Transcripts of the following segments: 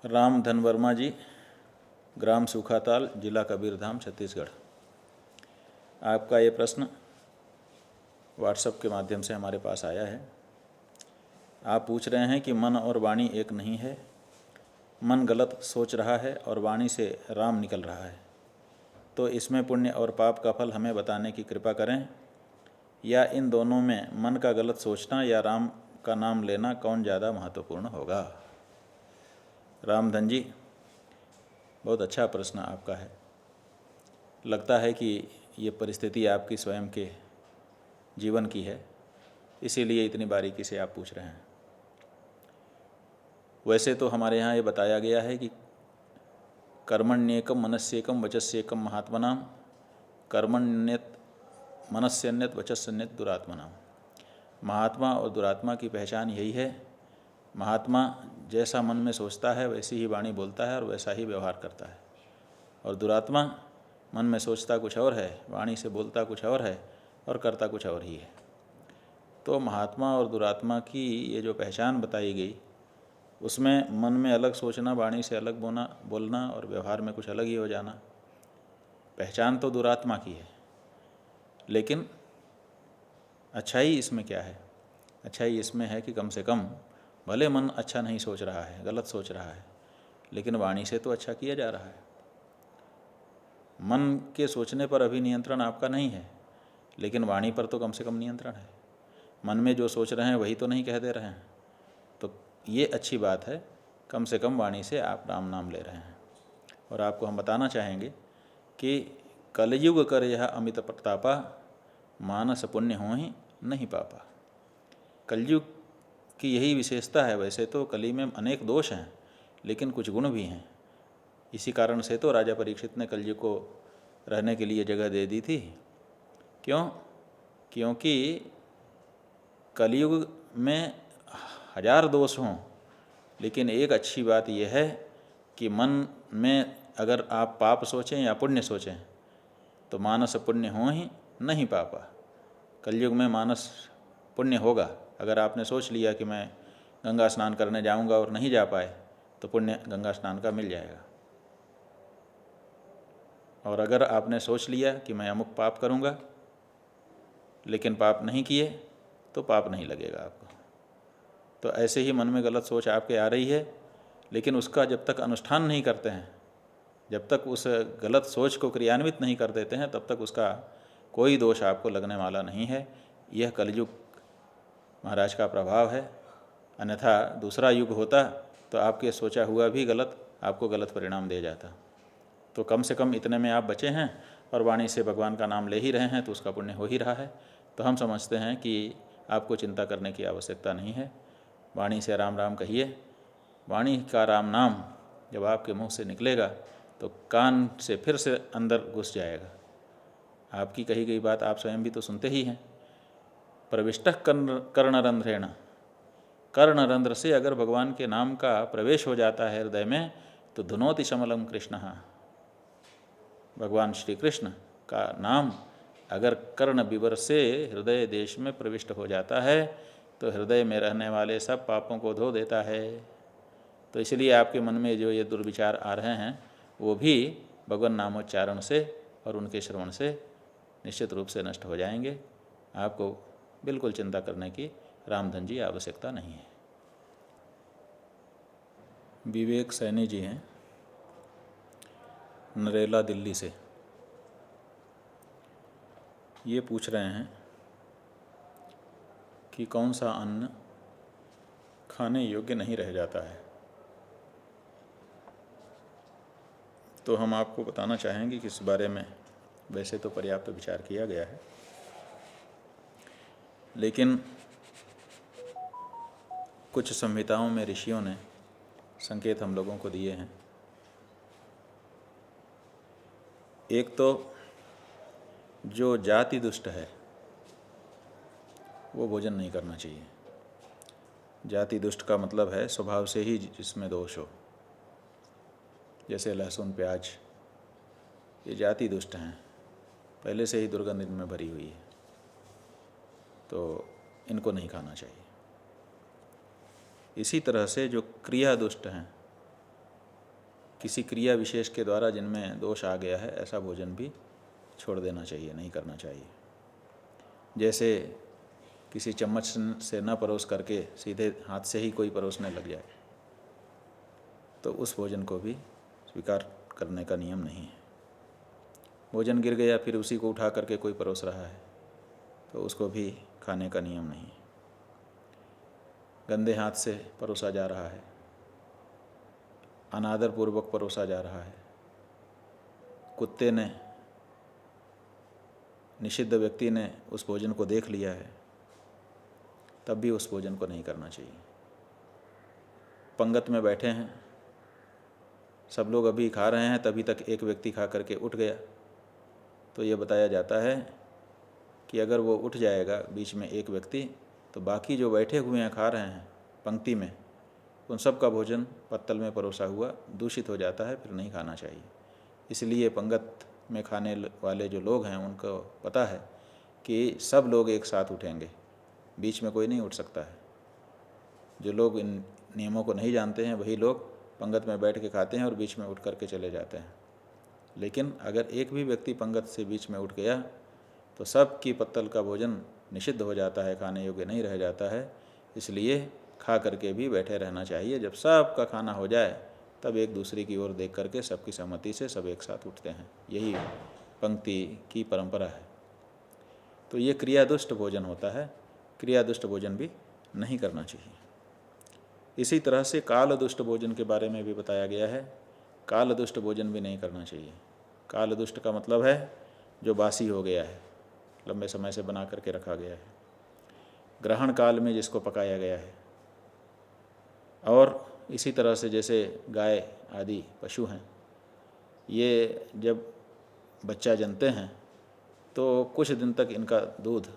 राम धन वर्मा जी, ग्राम सूखाताल, जिला कबीरधाम, छत्तीसगढ़। आपका ये प्रश्न व्हाट्सएप के माध्यम से हमारे पास आया है। आप पूछ रहे हैं कि मन और वाणी एक नहीं है, मन गलत सोच रहा है और वाणी से राम निकल रहा है, तो इसमें पुण्य और पाप का फल हमें बताने की कृपा करें, या इन दोनों में मन का गलत सोचना या राम का नाम लेना कौन ज़्यादा महत्वपूर्ण होगा। रामधन जी, बहुत अच्छा प्रश्न आपका है। लगता है कि ये परिस्थिति आपकी स्वयं के जीवन की है, इसीलिए इतनी बारीकी से आप पूछ रहे हैं। वैसे तो हमारे यहाँ ये बताया गया है कि कर्मण्येकम मनस्येकम वचस्येकम महात्मनाम, कर्मण्यत मनस्यन्यत वचस्यन्यत दुरात्मनाम। महात्मा और दुरात्मा की पहचान यही है। महात्मा जैसा मन में सोचता है वैसी ही वाणी बोलता है और वैसा ही व्यवहार करता है, और दुरात्मा मन में सोचता कुछ और है, वाणी से बोलता कुछ और है और करता कुछ और ही है। तो महात्मा और दुरात्मा की ये जो पहचान बताई गई, उसमें मन में अलग सोचना, वाणी से अलग बोलना और व्यवहार में कुछ अलग ही हो जाना, पहचान तो दुरात्मा की है। लेकिन अच्छाई इसमें क्या है? अच्छाई इसमें है कि कम से कम भले मन अच्छा नहीं सोच रहा है, गलत सोच रहा है, लेकिन वाणी से तो अच्छा किया जा रहा है। मन के सोचने पर अभी नियंत्रण आपका नहीं है, लेकिन वाणी पर तो कम से कम नियंत्रण है। मन में जो सोच रहे हैं वही तो नहीं कह दे रहे हैं, तो ये अच्छी बात है। कम से कम वाणी से आप राम नाम ले रहे हैं। और आपको हम बताना चाहेंगे कि कलयुग कर यह अमित प्रतापा, मानस पुण्य हो ही नहीं पापा। कलयुग की यही विशेषता है। वैसे तो कली में अनेक दोष हैं, लेकिन कुछ गुण भी हैं। इसी कारण से तो राजा परीक्षित ने कलयुग को रहने के लिए जगह दे दी थी। क्यों? क्योंकि कलयुग में हजार दोष हों, लेकिन एक अच्छी बात यह है कि मन में अगर आप पाप सोचें या पुण्य सोचें तो मानस पुण्य हो ही नहीं पापा। कलयुग में मानस पुण्य होगा। अगर आपने सोच लिया कि मैं गंगा स्नान करने जाऊंगा और नहीं जा पाए, तो पुण्य गंगा स्नान का मिल जाएगा। और अगर आपने सोच लिया कि मैं अमुक पाप करूंगा, लेकिन पाप नहीं किए, तो पाप नहीं लगेगा आपको। तो ऐसे ही मन में गलत सोच आपके आ रही है, लेकिन उसका जब तक अनुष्ठान नहीं करते हैं, जब तक उस गलत सोच को क्रियान्वित नहीं कर देते हैं, तब तक उसका कोई दोष आपको लगने वाला नहीं है। यह कलयुग महाराज का प्रभाव है। अन्यथा दूसरा युग होता तो आपके सोचा हुआ भी गलत आपको गलत परिणाम दे जाता। तो कम से कम इतने में आप बचे हैं और वाणी से भगवान का नाम ले ही रहे हैं, तो उसका पुण्य हो ही रहा है। तो हम समझते हैं कि आपको चिंता करने की आवश्यकता नहीं है। वाणी से राम राम कहिए। वाणी का राम नाम जब आपके मुंह से निकलेगा तो कान से फिर से अंदर घुस जाएगा। आपकी कही गई बात आप स्वयं भी तो सुनते ही हैं। प्रविष्टः कर्णरंध्रेण, कर्णरंध्र से अगर भगवान के नाम का प्रवेश हो जाता है हृदय में, तो धुनोति शमलम कृष्ण। भगवान श्री कृष्ण का नाम अगर कर्ण विवर से हृदय देश में प्रविष्ट हो जाता है, तो हृदय में रहने वाले सब पापों को धो देता है। तो इसलिए आपके मन में जो ये दुर्विचार आ रहे हैं, वो भी भगवान नामोच्चारण से और उनके श्रवण से निश्चित रूप से नष्ट हो जाएंगे। आपको बिल्कुल चिंता करने की रामधन जी आवश्यकता नहीं है। विवेक सैनी जी हैं, नरेला, दिल्ली से। ये पूछ रहे हैं कि कौन सा अन्न खाने योग्य नहीं रह जाता है। तो हम आपको बताना चाहेंगे कि इस बारे में वैसे तो पर्याप्त विचार किया गया है, लेकिन कुछ संहिताओं में ऋषियों ने संकेत हम लोगों को दिए हैं। एक तो जो जाति दुष्ट है वो भोजन नहीं करना चाहिए। जाति दुष्ट का मतलब है स्वभाव से ही जिसमें दोष हो, जैसे लहसुन, प्याज, ये जाति दुष्ट हैं, पहले से ही दुर्गंध इनमें भरी हुई है, तो इनको नहीं खाना चाहिए। इसी तरह से जो क्रिया दुष्ट हैं, किसी क्रिया विशेष के द्वारा जिनमें दोष आ गया है ऐसा भोजन भी छोड़ देना चाहिए, नहीं करना चाहिए। जैसे किसी चम्मच से न परोस करके सीधे हाथ से ही कोई परोसने लग जाए, तो उस भोजन को भी स्वीकार करने का नियम नहीं है। भोजन गिर गया फिर उसी को उठा करके कोई परोस रहा है तो उसको भी खाने का नियम नहीं है। गंदे हाथ से परोसा जा रहा है, अनादरपूर्वक परोसा जा रहा है, कुत्ते ने, निषिद्ध व्यक्ति ने उस भोजन को देख लिया है, तब भी उस भोजन को नहीं करना चाहिए। पंगत में बैठे हैं, सब लोग अभी खा रहे हैं, तभी तक एक व्यक्ति खा करके उठ गया, तो ये बताया जाता है कि अगर वो उठ जाएगा बीच में एक व्यक्ति, तो बाकी जो बैठे हुए हैं खा रहे हैं पंक्ति में, उन सब का भोजन पत्तल में परोसा हुआ दूषित हो जाता है, फिर नहीं खाना चाहिए। इसलिए पंगत में खाने वाले जो लोग हैं उनको पता है कि सब लोग एक साथ उठेंगे, बीच में कोई नहीं उठ सकता है। जो लोग इन नियमों को नहीं जानते हैं वही लोग पंगत में बैठ के खाते हैं और बीच में उठ करके चले जाते हैं। लेकिन अगर एक भी व्यक्ति पंगत से बीच में उठ गया तो सब की पत्तल का भोजन निषिद्ध हो जाता है, खाने योग्य नहीं रह जाता है। इसलिए खा करके भी बैठे रहना चाहिए। जब सब का खाना हो जाए तब एक दूसरे की ओर देख करके सबकी सहमति से सब एक साथ उठते हैं। यही पंक्ति की परंपरा है। तो ये क्रियादुष्ट भोजन होता है, क्रियादुष्ट भोजन भी नहीं करना चाहिए। इसी तरह से कालदुष्ट भोजन के बारे में भी बताया गया है। कालदुष्ट भोजन भी नहीं करना चाहिए। कालदुष्ट का मतलब है जो बासी हो गया है, लंबे समय से बना करके रखा गया है, ग्रहण काल में जिसको पकाया गया है। और इसी तरह से जैसे गाय आदि पशु हैं, ये जब बच्चा जनते हैं तो कुछ दिन तक इनका दूध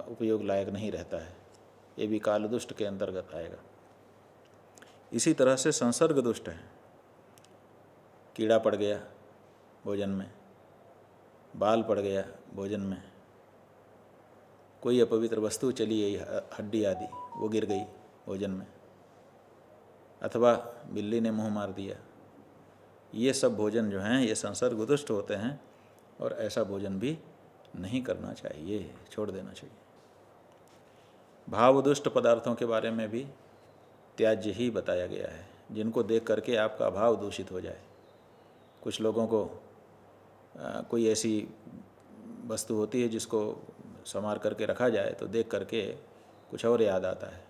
उपयोग लायक नहीं रहता है, ये भी कालदुष्ट के अंतर्गत आएगा। इसी तरह से संसर्ग दुष्ट है। कीड़ा पड़ गया भोजन में, बाल पड़ गया भोजन में, कोई अपवित्र वस्तु चली गई, हड्डी आदि वो गिर गई भोजन में, अथवा बिल्ली ने मुंह मार दिया, ये सब भोजन जो हैं ये संसर्ग दुष्ट होते हैं और ऐसा भोजन भी नहीं करना चाहिए, छोड़ देना चाहिए। भावदुष्ट पदार्थों के बारे में भी त्याज्य ही बताया गया है, जिनको देख करके आपका भाव दूषित हो जाए। कुछ लोगों को कोई ऐसी वस्तु होती है जिसको संवार करके रखा जाए तो देख करके कुछ और याद आता है।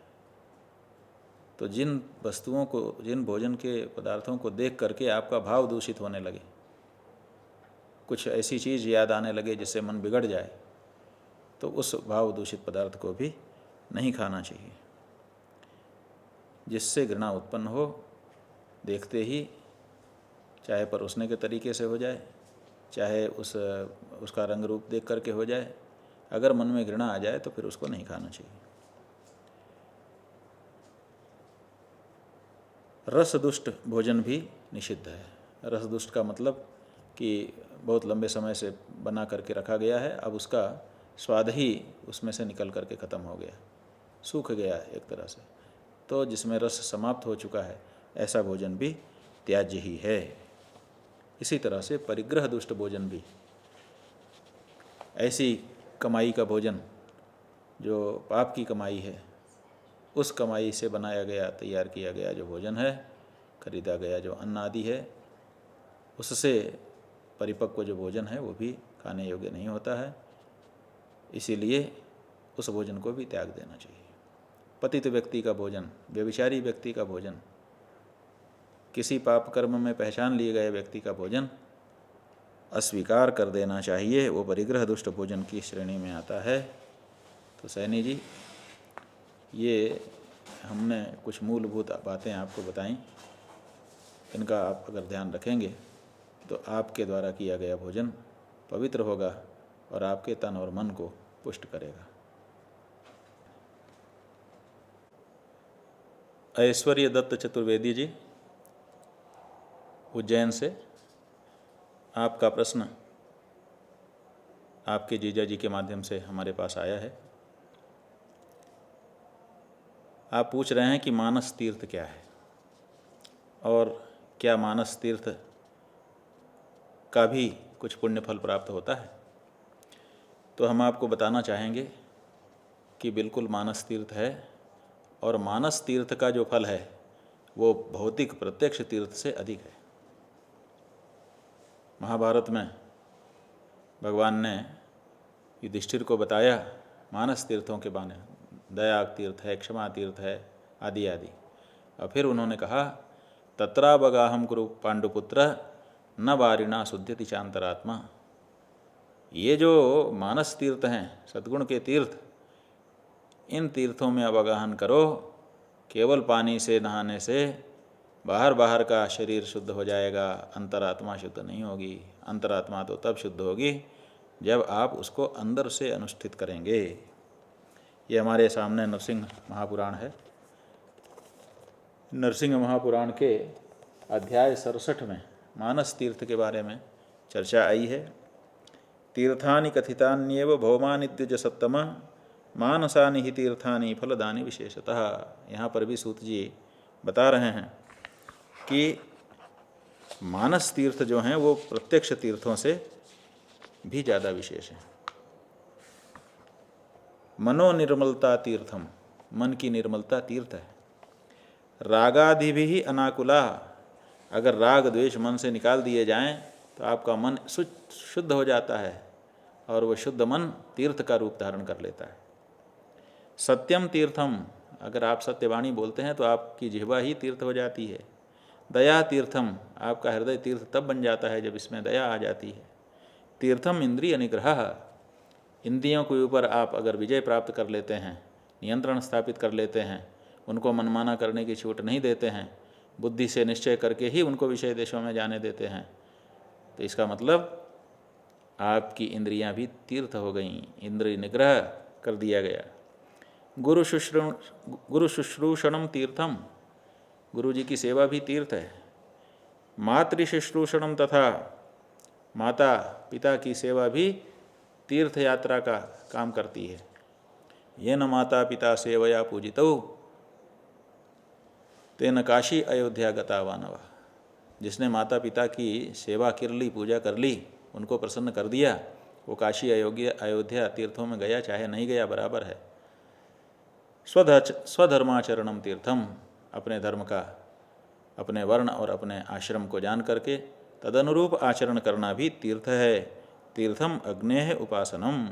तो जिन वस्तुओं को, जिन भोजन के पदार्थों को देख करके आपका भाव दूषित होने लगे, कुछ ऐसी चीज़ याद आने लगे जिससे मन बिगड़ जाए, तो उस भाव दूषित पदार्थ को भी नहीं खाना चाहिए। जिससे घृणा उत्पन्न हो, देखते ही, चाहे परोसने के तरीके से हो जाए, चाहे उसका रंग रूप देख करके हो जाए, अगर मन में घृणा आ जाए तो फिर उसको नहीं खाना चाहिए। रसदुष्ट भोजन भी निषिद्ध है। रसदुष्ट का मतलब कि बहुत लंबे समय से बना करके रखा गया है, अब उसका स्वाद ही उसमें से निकल करके ख़त्म हो गया, सूख गया एक तरह से, तो जिसमें रस समाप्त हो चुका है, ऐसा भोजन भी त्याज्य ही है। इसी तरह से परिग्रह दुष्ट भोजन भी, ऐसी कमाई का भोजन जो पाप की कमाई है, उस कमाई से बनाया गया, तैयार किया गया जो भोजन है, खरीदा गया जो अन्न आदि है, उससे परिपक्व जो भोजन है वो भी खाने योग्य नहीं होता है। इसीलिए उस भोजन को भी त्याग देना चाहिए। पतित व्यक्ति का भोजन, व्यभिचारी व्यक्ति का भोजन, किसी पाप कर्म में पहचान लिए गए व्यक्ति का भोजन अस्वीकार कर देना चाहिए। वो परिग्रह दुष्ट भोजन की श्रेणी में आता है। तो सैनी जी, ये हमने कुछ मूलभूत बातें आपको बताई, इनका आप अगर ध्यान रखेंगे तो आपके द्वारा किया गया भोजन पवित्र होगा और आपके तन और मन को पुष्ट करेगा। ऐश्वर्य दत्त चतुर्वेदी जी, उज्जैन से, आपका प्रश्न आपके जीजा जी के माध्यम से हमारे पास आया है। आप पूछ रहे हैं कि मानस तीर्थ क्या है और क्या मानस तीर्थ का भी कुछ पुण्य फल प्राप्त होता है? तो हम आपको बताना चाहेंगे कि बिल्कुल मानस तीर्थ है, और मानस तीर्थ का जो फल है वो भौतिक प्रत्यक्ष तीर्थ से अधिक है। महाभारत में भगवान ने युधिष्ठिर को बताया मानस तीर्थों के बारे में, दया तीर्थ है, क्षमा तीर्थ है, आदि आदि। और फिर उन्होंने कहा तत्रावगाहम कुरु पांडुपुत्र न वारिणा शुद्ध्यति चांतरात्मा। ये जो मानस तीर्थ हैं, सद्गुण के तीर्थ, इन तीर्थों में अवगाहन करो। केवल पानी से नहाने से बाहर का शरीर शुद्ध हो जाएगा, अंतरात्मा शुद्ध नहीं होगी। अंतरात्मा तो तब शुद्ध होगी जब आप उसको अंदर से अनुष्ठित करेंगे। ये हमारे सामने नरसिंह महापुराण है। नरसिंह महापुराण के अध्याय 67 में मानस तीर्थ के बारे में चर्चा आई है। तीर्थानि कथितान्येव भौमानिद्युज सत्तम मानसानि ही तीर्थानि फलदानि विशेषतः। यहाँ पर भी सूत जी बता रहे हैं कि मानस तीर्थ जो हैं वो प्रत्यक्ष तीर्थों से भी ज़्यादा विशेष हैं। मनोनिर्मलता तीर्थम, मन की निर्मलता तीर्थ है। रागादि भी अनाकुला, अगर राग द्वेष मन से निकाल दिए जाएं तो आपका मन शुद्ध हो जाता है, और वह शुद्ध मन तीर्थ का रूप धारण कर लेता है। सत्यम तीर्थम, अगर आप सत्यवाणी बोलते हैं तो आपकी जिह्वा ही तीर्थ हो जाती है। दया तीर्थम, आपका हृदय तीर्थ तब बन जाता है जब इसमें दया आ जाती है। तीर्थम इंद्रिय निग्रह, इंद्रियों के ऊपर आप अगर विजय प्राप्त कर लेते हैं, नियंत्रण स्थापित कर लेते हैं, उनको मनमाना करने की छूट नहीं देते हैं, बुद्धि से निश्चय करके ही उनको विषय देशों में जाने देते हैं, तो इसका मतलब आपकी इंद्रियां भी तीर्थ हो गईं, इंद्रिय निग्रह कर दिया गया। गुरु शुश्रूषणम तीर्थम, गुरु जी की सेवा भी तीर्थ है। मातृशुश्रूषणम, तथा माता पिता की सेवा भी तीर्थ यात्रा का काम करती है। ये न माता पिता सेवया पूजितौ तेन काशी अयोध्या गता वानवा। जिसने माता पिता की सेवा कर ली, पूजा कर ली, उनको प्रसन्न कर दिया, वो काशी अयोध्या तीर्थों में गया, चाहे नहीं गया बराबर है। स्वधर्माचरणम तीर्थम, अपने धर्म का, अपने वर्ण और अपने आश्रम को जान करके तदनुरूप आचरण करना भी तीर्थ है। तीर्थम अग्नेह उपासनम,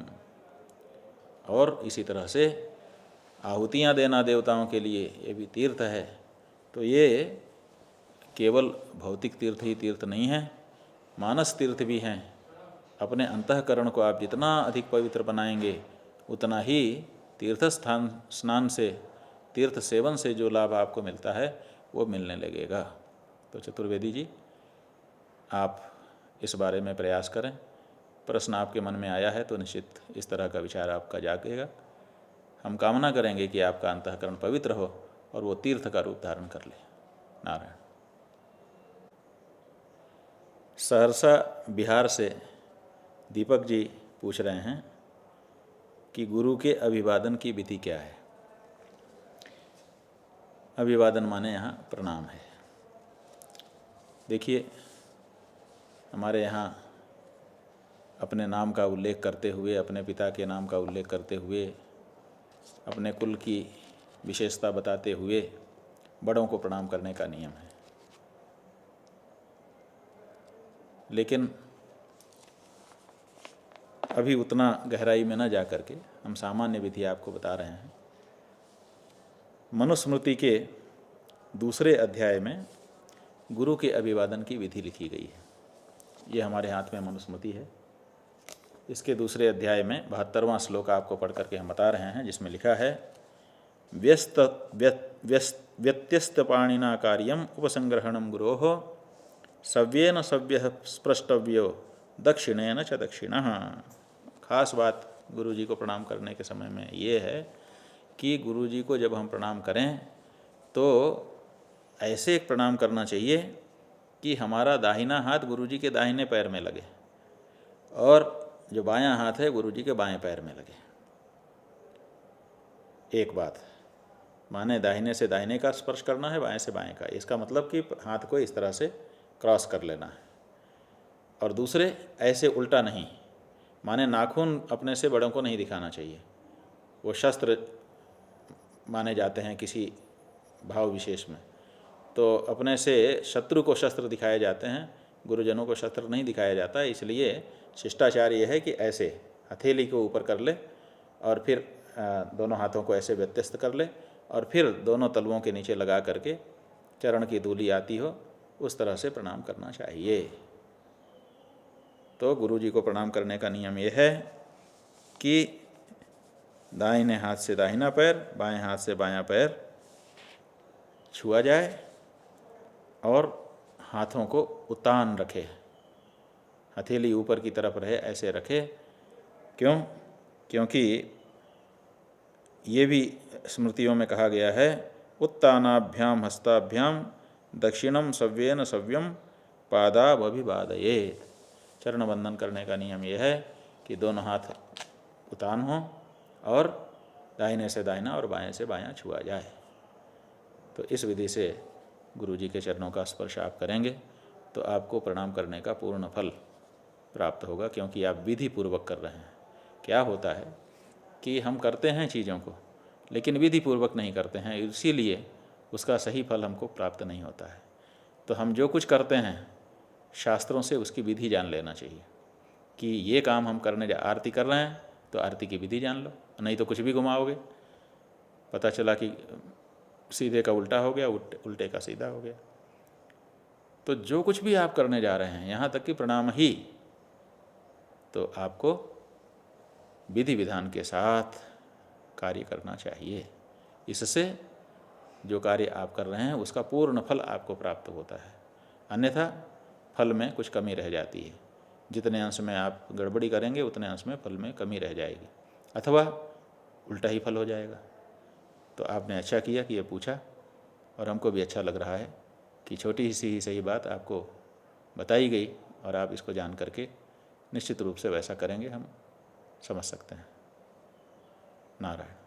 और इसी तरह से आहुतियाँ देना देवताओं के लिए ये भी तीर्थ है। तो ये केवल भौतिक तीर्थ ही तीर्थ नहीं है, मानस तीर्थ भी हैं। अपने अंतःकरण को आप जितना अधिक पवित्र बनाएंगे उतना ही तीर्थ स्नान से, तीर्थ सेवन से जो लाभ आपको मिलता है वो मिलने लगेगा। तो चतुर्वेदी जी, आप इस बारे में प्रयास करें। प्रश्न आपके मन में आया है तो निश्चित इस तरह का विचार आपका जागेगा। हम कामना करेंगे कि आपका अंतःकरण पवित्र हो और वो तीर्थ का रूप धारण कर ले। नारायण। सहरसा बिहार से दीपक जी पूछ रहे हैं कि गुरु के अभिवादन की विधि क्या है। अभिवादन माने यहाँ प्रणाम है। देखिए, हमारे यहाँ अपने नाम का उल्लेख करते हुए, अपने पिता के नाम का उल्लेख करते हुए, अपने कुल की विशेषता बताते हुए बड़ों को प्रणाम करने का नियम है। लेकिन अभी उतना गहराई में न जा करके हम सामान्य विधि आपको बता रहे हैं। मनुस्मृति के दूसरे अध्याय में गुरु के अभिवादन की विधि लिखी गई है। ये हमारे हाथ में मनुस्मृति है। इसके दूसरे अध्याय में 72वां श्लोक आपको पढ़ करके हम बता रहे हैं, जिसमें लिखा है व्यत्यस्त पाणिना कार्यम उपसंग्रहणम गुरोः सव्येन सव्य स्पृष्टव्यो दक्षिणेन च दक्षिणः। खास बात गुरु जी को प्रणाम करने के समय में ये है कि गुरु जी को जब हम प्रणाम करें तो ऐसे एक प्रणाम करना चाहिए कि हमारा दाहिना हाथ गुरु जी के दाहिने पैर में लगे और जो बायां हाथ है गुरु जी के बाएं पैर में लगे। एक बात। माने दाहिने से दाहिने का स्पर्श करना है, बाएं से बाएं का। इसका मतलब कि हाथ को इस तरह से क्रॉस कर लेना है। और दूसरे ऐसे उल्टा नहीं, माने नाखून अपने से बड़ों को नहीं दिखाना चाहिए। वो शस्त्र माने जाते हैं किसी भाव विशेष में, तो अपने से शत्रु को शस्त्र दिखाए जाते हैं, गुरुजनों को शस्त्र नहीं दिखाया जाता। इसलिए शिष्टाचार ये है कि ऐसे हथेली को ऊपर कर ले और फिर दोनों हाथों को ऐसे व्यत्यस्त कर ले और फिर दोनों तलवों के नीचे लगा करके चरण की धूली आती हो उस तरह से प्रणाम करना चाहिए। तो गुरु जी को प्रणाम करने का नियम यह है कि दाहिने हाथ से दाहिना पैर, बाएं हाथ से बायां पैर छुआ जाए और हाथों को उतान रखे, हथेली ऊपर की तरफ रहे, ऐसे रखे। क्यों? क्योंकि ये भी स्मृतियों में कहा गया है, उत्तानाभ्याम हस्ताभ्याम दक्षिणम सव्येन सव्यम पादावभिवादयेत्। चरण बंधन करने का नियम यह है कि दोनों हाथ उतान हों और दाहिने से दाहिना और बाएं से बायां छुआ जाए। तो इस विधि से गुरु जी के चरणों का स्पर्श आप करेंगे तो आपको प्रणाम करने का पूर्ण फल प्राप्त होगा, क्योंकि आप विधि पूर्वक कर रहे हैं। क्या होता है कि हम करते हैं चीज़ों को लेकिन विधि पूर्वक नहीं करते हैं, इसीलिए उसका सही फल हमको प्राप्त नहीं होता है। तो हम जो कुछ करते हैं शास्त्रों से उसकी विधि जान लेना चाहिए कि ये काम हम करने आरती कर रहे हैं तो आरती की विधि जान लो, नहीं तो कुछ भी घुमाओगे, पता चला कि सीधे का उल्टा हो गया, उल्टे का सीधा हो गया। तो जो कुछ भी आप करने जा रहे हैं, यहाँ तक कि प्रणाम ही, तो आपको विधि विधान के साथ कार्य करना चाहिए। इससे जो कार्य आप कर रहे हैं उसका पूर्ण फल आपको प्राप्त होता है, अन्यथा फल में कुछ कमी रह जाती है। जितने अंश में आप गड़बड़ी करेंगे उतने अंश में फल में कमी रह जाएगी, अथवा उल्टा ही फल हो जाएगा। तो आपने अच्छा किया कि ये पूछा, और हमको भी अच्छा लग रहा है कि छोटी सी ही सही बात आपको बताई गई और आप इसको जान करके निश्चित रूप से वैसा करेंगे, हम समझ सकते हैं। नारायण।